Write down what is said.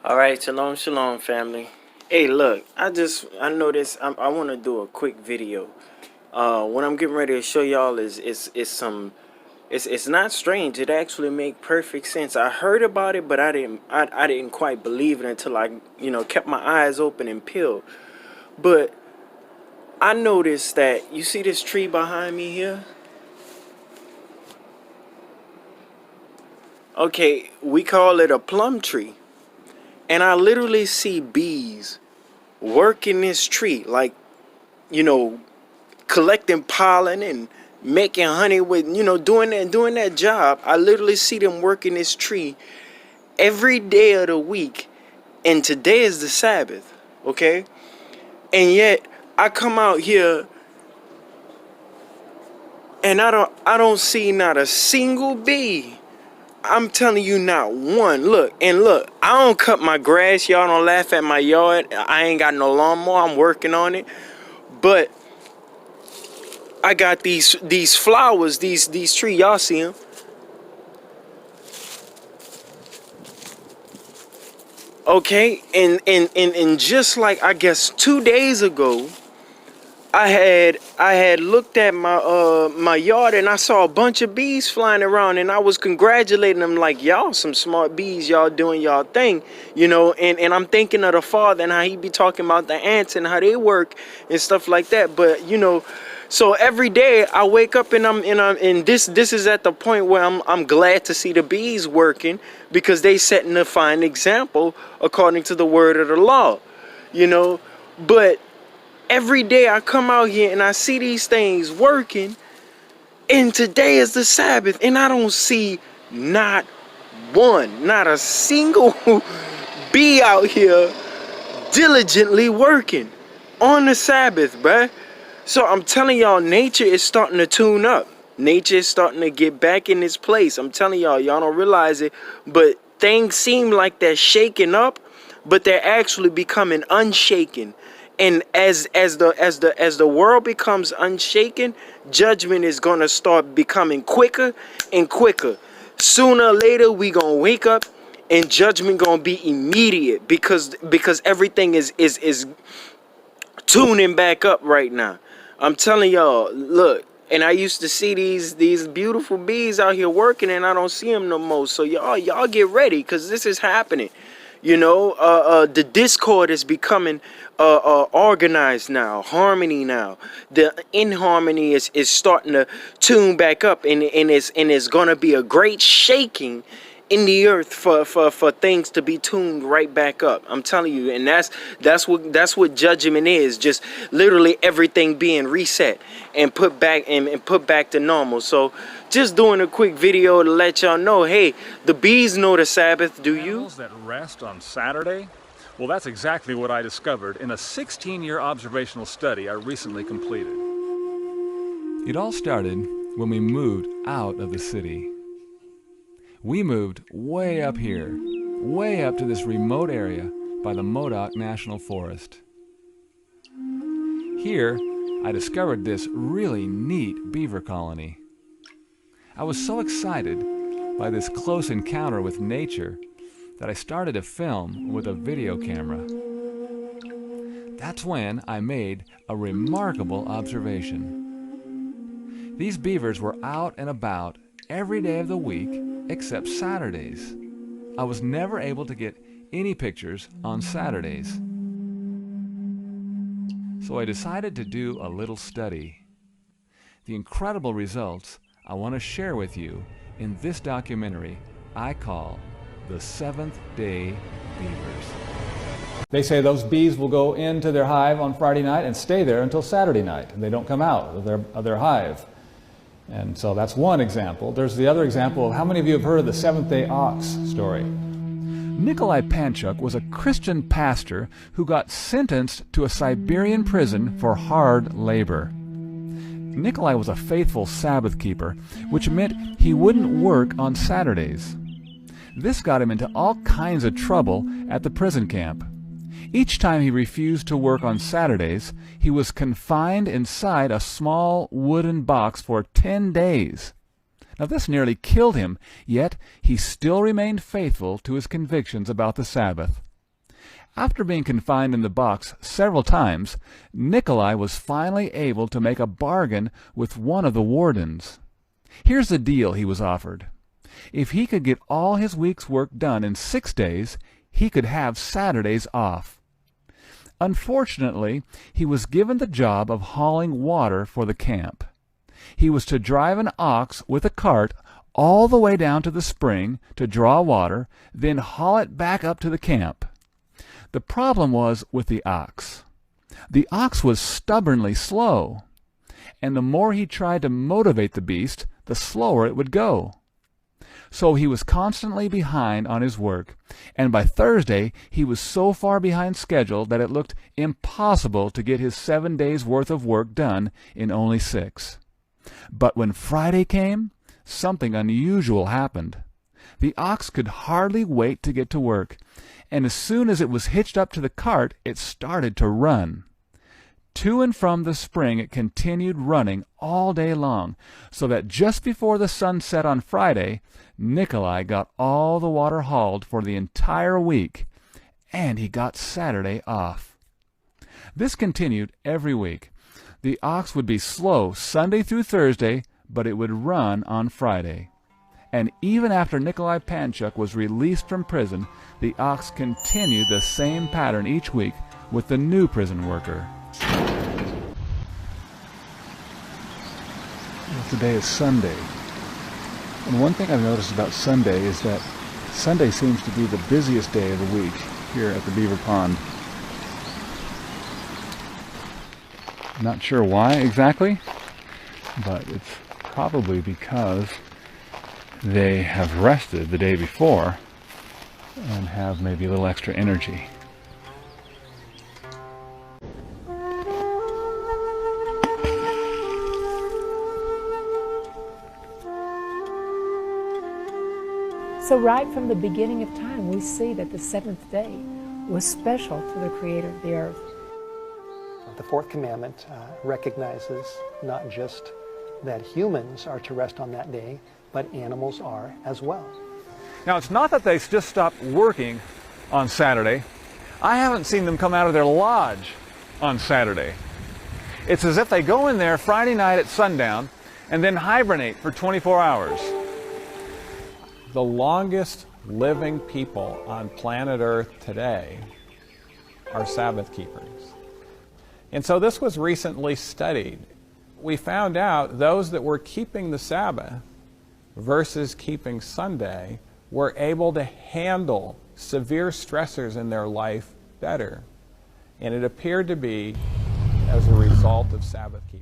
All right, shalom, shalom, family. Hey, look, I noticed I want to do a quick video. What I'm getting ready to show y'all it's not strange. It actually make perfect sense. I heard about it, but I didn't quite believe it until I kept my eyes open and peeled. But I noticed that you see this tree behind me here. Okay, we call it a plum tree. And I literally see bees working this tree, like, collecting pollen and making honey with, doing that job. I literally see them working this tree every day of the week. And today is the Sabbath, okay? And yet I come out here and I don't see not a single bee. I'm telling you, not one. Look, I don't cut my grass. Y'all don't laugh at my yard. I ain't got no lawnmower. I'm working on it. But I got these flowers, these trees. Y'all see them? Okay, and just like, I guess 2 days ago, I had looked at my yard and I saw a bunch of bees flying around, and I was congratulating them like, y'all some smart bees, y'all doing y'all thing, and I'm thinking of the Father and how he be talking about the ants and how they work and stuff like that. But so every day I wake up and this is at the point where I'm glad to see the bees working, because they setting a fine example according to the word of the law, but every day I come out here and I see these things working, and today is the Sabbath, and I don't see not a single bee out here diligently working on the Sabbath, bruh. So I'm telling y'all, nature is starting to tune up. Nature is starting to get back in its place. I'm telling y'all don't realize it, but things seem like they're shaking up, but they're actually becoming unshaken. And as the world becomes unshaken, judgment is gonna start becoming quicker and quicker. Sooner or later, we gonna wake up, and judgment gonna be immediate, because everything is tuning back up right now. I'm telling y'all, look. And I used to see these beautiful bees out here working, and I don't see them no more. So y'all get ready, because this is happening. The discord is becoming organized now, harmony now. The inharmony is starting to tune back up, and it's gonna be a great shaking in the earth for things to be tuned right back up. I'm telling you, and that's what judgment is. Just literally everything being reset and put back to normal. So just doing a quick video to let y'all know, hey, the bees know the Sabbath. Do you? Animals that rest on Saturday? Well, that's exactly what I discovered in a 16-year observational study I recently completed. It all started when we moved out of the city. We moved way up here, way up to this remote area by the Modoc National Forest. Here, I discovered this really neat beaver colony. I was so excited by this close encounter with nature that I started to film with a video camera. That's when I made a remarkable observation. These beavers were out and about every day of the week except Saturdays. I was never able to get any pictures on Saturdays. So I decided to do a little study. The incredible results I want to share with you in this documentary I call The Seventh Day Beavers. They say those bees will go into their hive on Friday night and stay there until Saturday night, and they don't come out of their hive. And so that's one example. There's the other example of, how many of you have heard of the Seventh-day Ox story? Nikolai Panchuk was a Christian pastor who got sentenced to a Siberian prison for hard labor. Nikolai was a faithful Sabbath keeper, which meant he wouldn't work on Saturdays. This got him into all kinds of trouble at the prison camp. Each time he refused to work on Saturdays, he was confined inside a small wooden box for 10 days. Now this nearly killed him, yet he still remained faithful to his convictions about the Sabbath. After being confined in the box several times, Nikolai was finally able to make a bargain with one of the wardens. Here's the deal he was offered. If he could get all his week's work done in 6 days, he could have Saturdays off. Unfortunately, he was given the job of hauling water for the camp. He was to drive an ox with a cart all the way down to the spring to draw water, then haul it back up to the camp. The problem was with the ox. The ox was stubbornly slow, and the more he tried to motivate the beast, the slower it would go. So he was constantly behind on his work, and by Thursday he was so far behind schedule that it looked impossible to get his 7 days' worth of work done in only 6. But when Friday came, something unusual happened. The ox could hardly wait to get to work, and as soon as it was hitched up to the cart, it started to run. To and from the spring it continued running all day long, so that just before the sun set on Friday, Nikolai got all the water hauled for the entire week, and he got Saturday off. This continued every week. The ox would be slow Sunday through Thursday, but it would run on Friday. And even after Nikolai Panchuk was released from prison, the ox continued the same pattern each week with the new prison worker. Today is Sunday. And one thing I've noticed about Sunday is that Sunday seems to be the busiest day of the week here at the Beaver Pond. Not sure why exactly, but it's probably because they have rested the day before and have maybe a little extra energy. So right from the beginning of time, we see that the seventh day was special to the Creator of the earth. The fourth commandment recognizes not just that humans are to rest on that day, but animals are as well. Now, it's not that they just stopped working on Saturday. I haven't seen them come out of their lodge on Saturday. It's as if they go in there Friday night at sundown and then hibernate for 24 hours. The longest living people on planet Earth today are Sabbath keepers. And so this was recently studied. We found out those that were keeping the Sabbath versus keeping Sunday were able to handle severe stressors in their life better. And it appeared to be as a result of Sabbath keeping.